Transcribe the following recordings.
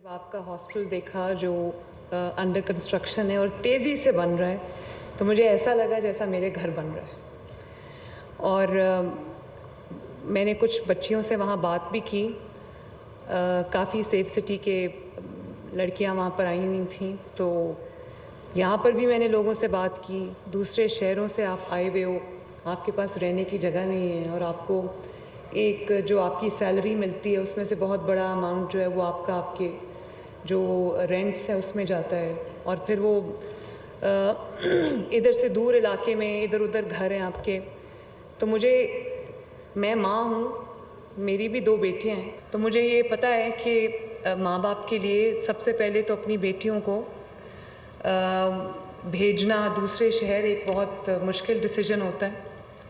आपका हॉस्टल देखा जो अंडर कंस्ट्रक्शन है और तेज़ी से बन रहा है, तो मुझे ऐसा लगा जैसा मेरे घर बन रहा है। और मैंने कुछ बच्चियों से वहाँ बात भी की। काफ़ी सेफ सिटी के लड़कियाँ वहाँ पर आई हुई थीं, तो यहाँ पर भी मैंने लोगों से बात की। दूसरे शहरों से आप आए हुए हो, आपके पास रहने की जगह नहीं है और आपको एक जो आपकी सैलरी मिलती है उसमें से बहुत बड़ा अमाउंट जो है वो आपके जो रेंट्स है उसमें जाता है, और फिर वो इधर से दूर इलाके में इधर उधर घर हैं आपके। तो मैं माँ हूँ, मेरी भी 2 बेटियाँ हैं, तो मुझे ये पता है कि माँ बाप के लिए सबसे पहले तो अपनी बेटियों को भेजना दूसरे शहर एक बहुत मुश्किल डिसीजन होता है,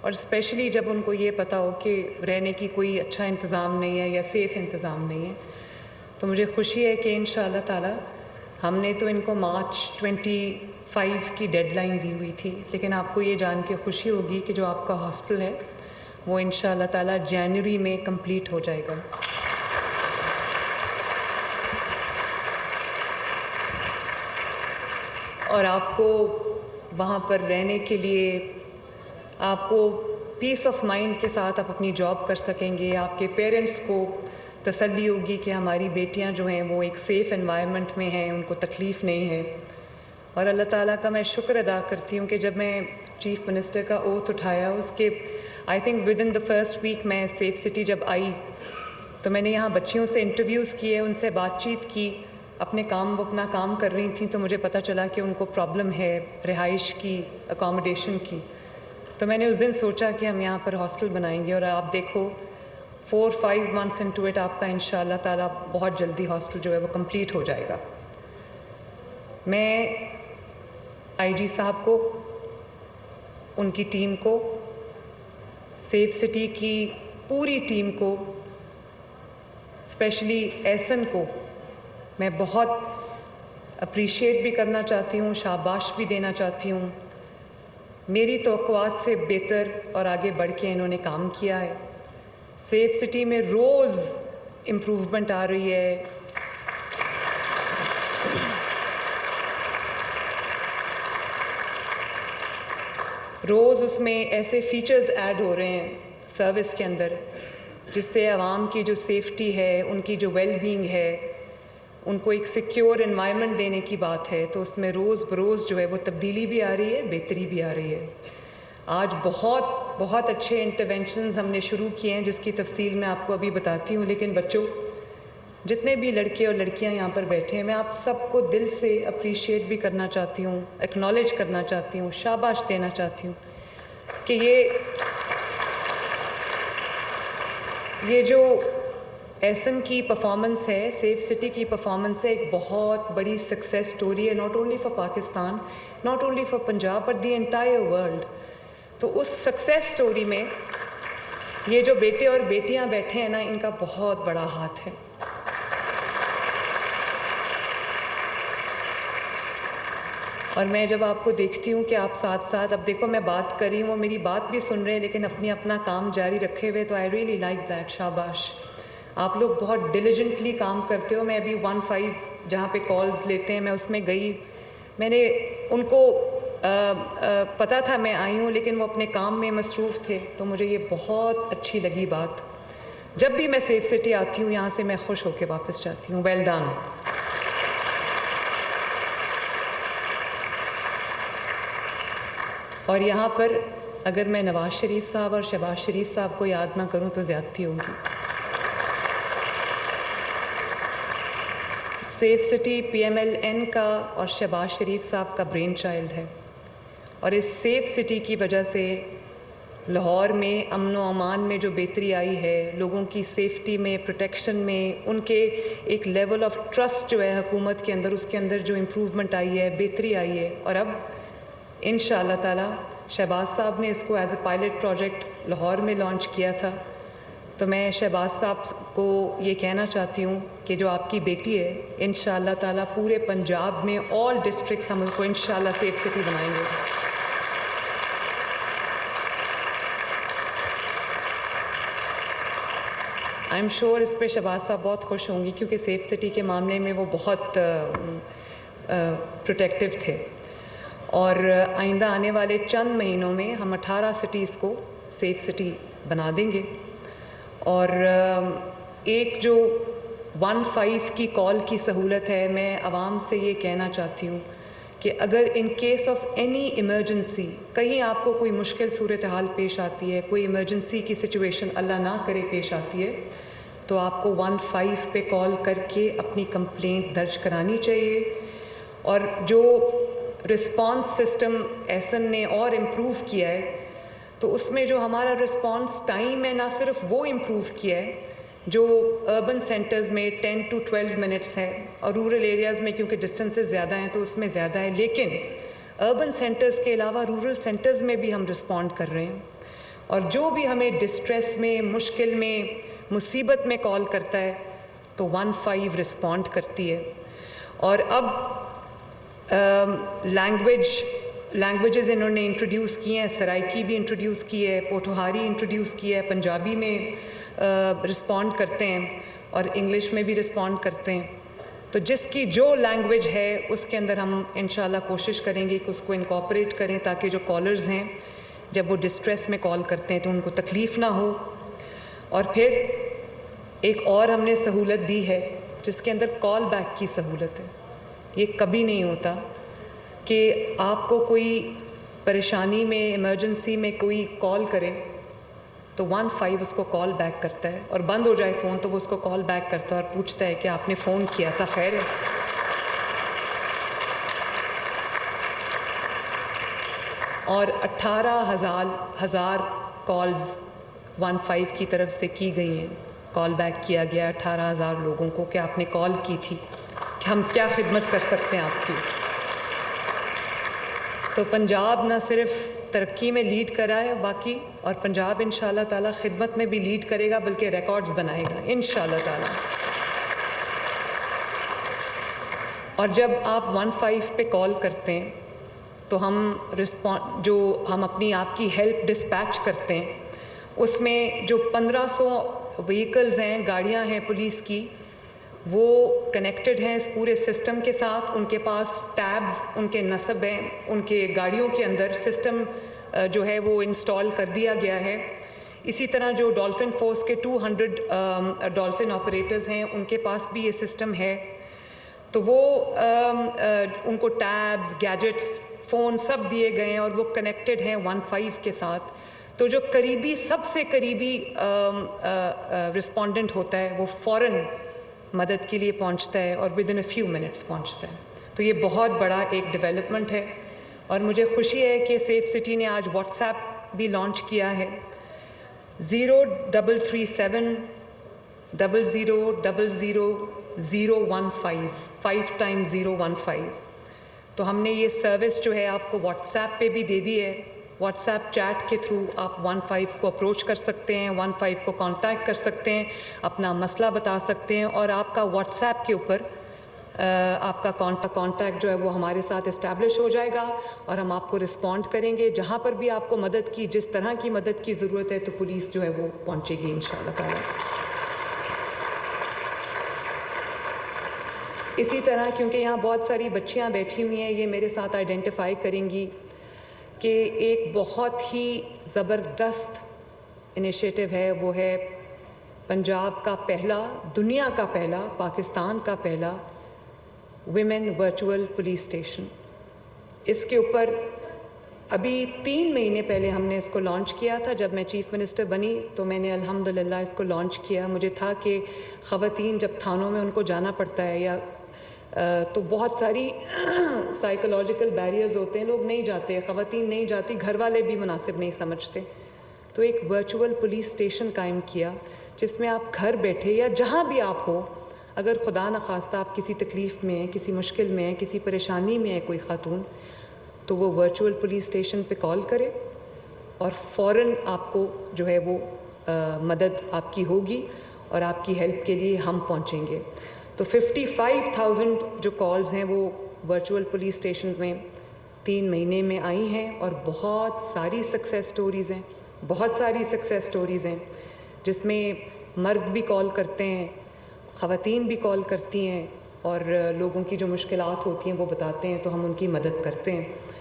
और स्पेशली जब उनको ये पता हो कि रहने की कोई अच्छा इंतज़ाम नहीं है या सेफ़ इंतज़ाम नहीं है। तो मुझे खुशी है कि इंशाअल्लाह ताला हमने तो इनको मार्च 25 की डेडलाइन दी हुई थी, लेकिन आपको ये जान के खुशी होगी कि जो आपका हॉस्टल है वो इंशाअल्लाह ताला जनवरी में कंप्लीट हो जाएगा। और आपको वहाँ पर रहने के लिए आपको पीस ऑफ माइंड के साथ आप अपनी जॉब कर सकेंगे। आपके पेरेंट्स को तसल्ली होगी कि हमारी बेटियां जो हैं वो एक सेफ़ एनवायरनमेंट में हैं, उनको तकलीफ़ नहीं है। और अल्लाह ताला का मैं शुक्र अदा करती हूँ कि जब मैं चीफ़ मिनिस्टर का ओथ उठाया, उसके I think within the first week मैं सेफ़ सिटी जब आई तो मैंने यहाँ बच्चियों से इंटरव्यूज़ किए, उनसे बातचीत की। वो अपना काम कर रही थी, तो मुझे पता चला कि उनको प्रॉब्लम है रिहाइश की, अकोमोडेशन की। तो मैंने उस दिन सोचा कि हम यहाँ पर हॉस्टल बनाएंगे, और आप देखो 4-5 मंथ्स इनटू इट आपका इंशाअल्लाह ताला बहुत जल्दी हॉस्टल जो है वो कंप्लीट हो जाएगा। मैं आईजी साहब को, उनकी टीम को, सेफ सिटी की पूरी टीम को, स्पेशली एहसन को मैं बहुत अप्रिशिएट भी करना चाहती हूँ, शाबाश भी देना चाहती हूँ। मेरी तवक्कुआत से बेहतर और आगे बढ़ के इन्होंने काम किया है। सेफ सिटी में रोज़ इम्प्रूवमेंट आ रही है। रोज़ उसमें ऐसे फीचर्स ऐड हो रहे हैं सर्विस के अंदर, जिससे आवाम की जो सेफ्टी है, उनकी जो वेलबींग है, उनको एक सिक्योर एनवायरनमेंट देने की बात है। तो उसमें रोज़ बरोज़ जो है वो तब्दीली भी आ रही है, बेहतरी भी आ रही है। आज बहुत अच्छे इंटरवेंशंस हमने शुरू किए हैं, जिसकी तफसील मैं आपको अभी बताती हूँ। लेकिन बच्चों, जितने भी लड़के और लड़कियाँ यहाँ पर बैठे हैं, मैं आप सबको दिल से अप्रिशिएट भी करना चाहती हूँ, एक्नॉलेज करना चाहती हूँ, शाबाश देना चाहती हूँ कि ये जो एहसन की परफॉर्मेंस है, सेफ सिटी की परफॉर्मेंस है, एक बहुत बड़ी सक्सेस स्टोरी है, not only for Pakistan, not only for Punjab, but the entire world. तो उस सक्सेस स्टोरी में ये जो बेटे और बेटियां बैठे हैं ना, इनका बहुत बड़ा हाथ है। और मैं जब आपको देखती हूँ कि आप साथ साथ, अब देखो मैं बात कर रही हूँ, वो मेरी बात भी सुन रहे हैं, लेकिन अपना काम जारी रखे हुए, तो आई रियली लाइक दैट, शाबाश। आप लोग बहुत डिलिजेंटली काम करते हो। मैं अभी 15 जहाँ पे कॉल्स लेते हैं, मैं उसमें गई, मैंने उनको पता था मैं आई हूँ, लेकिन वो अपने काम में मसरूफ़ थे, तो मुझे ये बहुत अच्छी लगी बात। जब भी मैं सेफ सिटी आती हूँ यहाँ से, मैं खुश होकर वापस जाती हूँ। Well done. और यहाँ पर अगर मैं नवाज़ शरीफ साहब और शहबाज शरीफ साहब को याद ना करूँ तो ज़्यादती होगी। सेफ सिटी PMLN का और शहबाज शरीफ साहब का ब्रेन चाइल्ड है, और इस सेफ सिटी की वजह से लाहौर में अमन व अमान में जो बेहतरी आई है, लोगों की सेफ्टी में, प्रोटेक्शन में, उनके एक लेवल ऑफ ट्रस्ट जो है हुकूमत के अंदर, उसके अंदर जो इम्प्रूवमेंट आई है, बेहतरी आई है। और अब इंशाअल्लाह ताला शहबाज साहब ने इसको as a pilot project Lahore में लॉन्च किया था। तो मैं शहबाज साहब को ये कहना चाहती हूँ कि जो आपकी बेटी है, इंशाअल्लाह ताला पूरे पंजाब में ऑल डिस्ट्रिक्ट्स हम उसको इंशाअल्लाह सेफ सिटी बनाएंगे। आई एम श्योर इस पे शहबाज साहब बहुत खुश होंगी, क्योंकि सेफ सिटी के मामले में वो बहुत प्रोटेक्टिव थे। और आइंदा आने वाले चंद महीनों में हम 18 सिटीज़ को सेफ सिटी बना देंगे। और एक जो 15 की कॉल की सहूलत है, मैं आवाम से ये कहना चाहती हूँ कि अगर in case of any emergency कहीं आपको कोई मुश्किल सूरत हाल पेश आती है, कोई इमरजेंसी की सिचुएशन अल्लाह ना करे पेश आती है, तो आपको 15 पे कॉल करके अपनी कंप्लेंट दर्ज करानी चाहिए। और जो रिस्पांस सिस्टम एहसन ने और इम्प्रूव किया है, तो उसमें जो हमारा रिस्पांस टाइम है ना सिर्फ वो इम्प्रूव किया है, जो अर्बन सेंटर्स में 10 to 12 मिनट्स है और रूरल एरियाज़ में क्योंकि डिस्टेंसेस ज़्यादा हैं तो उसमें ज़्यादा है, लेकिन अर्बन सेंटर्स के अलावा रूरल सेंटर्स में भी हम रिस्पॉन्ड कर रहे हैं। और जो भी हमें डिस्ट्रेस में, मुश्किल में, मुसीबत में कॉल करता है तो 15 रिस्पॉन्ड करती है। और अब लैंग्वेजेस इन्होंने इंट्रोड्यूस किए हैं, सराइकी भी इंट्रोड्यूस की है, पोठोहारी इंट्रोड्यूस किया है, पंजाबी में रिस्पॉन्ड करते हैं और इंग्लिश में भी रिस्पॉन्ड करते हैं। तो जिसकी जो लैंग्वेज है उसके अंदर हम इंशाल्लाह कोशिश करेंगे कि उसको इनकॉर्पोरेट करें, ताकि जो कॉलर्स हैं जब वो डिस्ट्रेस में कॉल करते हैं तो उनको तकलीफ़ ना हो। और फिर एक और हमने सहूलत दी है जिसके अंदर कॉल बैक की सहूलत है। ये कभी नहीं होता कि आपको कोई परेशानी में, इमरजेंसी में कोई कॉल करे तो 15 उसको कॉल बैक करता है, और बंद हो जाए फ़ोन तो वो उसको कॉल बैक करता है और पूछता है कि आपने फ़ोन किया था, खैर है। और 18,000 कॉल्स 15 की तरफ से की गई हैं, कॉल बैक किया गया 18,000 लोगों को कि आपने कॉल की थी, कि हम क्या खिदमत कर सकते हैं आपकी। तो पंजाब ना सिर्फ तरक्की में लीड करा है बाकी, और पंजाब इंशाल्लाह ताला खिदमत में भी लीड करेगा, बल्कि रिकॉर्ड्स बनाएगा इंशाल्लाह ताला। और जब आप 15 पे कॉल करते हैं तो हम अपनी आपकी हेल्प डिस्पैच करते हैं, उसमें जो 1500 व्हीकल्स हैं, गाड़ियां हैं पुलिस की, वो कनेक्टेड हैं इस पूरे सिस्टम के साथ। उनके पास टैब्स, उनके नस्ब हैं, उनके गाड़ियों के अंदर सिस्टम जो है वो इंस्टॉल कर दिया गया है। इसी तरह जो डॉल्फिन फोर्स के 200 डॉल्फिन ऑपरेटर्स हैं, उनके पास भी ये सिस्टम है। तो वो उनको टैब्स, गैजेट्स, फ़ोन सब दिए गए हैं और वो कनेक्टेड हैं 15 के साथ। तो जो करीबी, सबसे करीबी रिस्पोंडेंट होता है वो फ़ौरन मदद के लिए पहुंचता है और विदिन अ फ्यू मिनट्स पहुंचता है। तो ये बहुत बड़ा एक डेवलपमेंट है और मुझे खुशी है कि सेफ सिटी ने आज व्हाट्सएप भी लॉन्च किया है। 0337 0000 015 5 times 015। तो हमने ये सर्विस जो है आपको व्हाट्सएप पे भी दे दी है। व्हाट्सएप चैट के थ्रू आप 15 को अप्रोच कर सकते हैं, 15 को कांटेक्ट कर सकते हैं, अपना मसला बता सकते हैं, और आपका व्हाट्सएप के ऊपर आपका कांटेक्ट जो है वो हमारे साथ इस्टेब्लिश हो जाएगा और हम आपको रिस्पॉन्ड करेंगे। जहाँ पर भी आपको मदद की, जिस तरह की मदद की ज़रूरत है, तो पुलिस जो है वो पहुँचेगी इंशाअल्लाह ताला। इसी तरह, क्योंकि यहाँ बहुत सारी बच्चियाँ बैठी हुई हैं, ये मेरे साथ आइडेंटिफाई करेंगी कि एक बहुत ही ज़बरदस्त इनिशिएटिव है, वो है पंजाब का पहला, दुनिया का पहला, पाकिस्तान का पहला विमेन वर्चुअल पुलिस स्टेशन। इसके ऊपर अभी 3 महीने पहले हमने इसको लॉन्च किया था। जब मैं चीफ़ मिनिस्टर बनी तो मैंने अल्हम्दुलिल्लाह इसको लॉन्च किया। मुझे था कि ख़वातीन जब थानों में उनको जाना पड़ता है या तो बहुत सारी साइकोलॉजिकल बैरियर्स होते हैं, लोग नहीं जाते, ख़वातीन नहीं जाती, घर वाले भी मुनासिब नहीं समझते। तो एक वर्चुअल पुलिस स्टेशन कायम किया जिसमें आप घर बैठे या जहाँ भी आप हो, अगर खुदा न खास्ता आप किसी तकलीफ़ में हैं, किसी मुश्किल में हैं, किसी परेशानी में है कोई ख़ातून, तो वो वर्चुअल पुलिस स्टेशन पे कॉल करे और फ़ौरन आपको जो है वो मदद आपकी होगी और आपकी हेल्प के लिए हम पहुँचेंगे। तो 55,000 जो कॉल्स हैं वो वर्चुअल पुलिस स्टेशंस में 3 महीने में आई हैं और बहुत सारी सक्सेस स्टोरीज़ हैं, बहुत सारी सक्सेस स्टोरीज़ हैं, जिसमें मर्द भी कॉल करते हैं, ख़वातीन भी कॉल करती हैं और लोगों की जो मुश्किलात होती हैं वो बताते हैं, तो हम उनकी मदद करते हैं।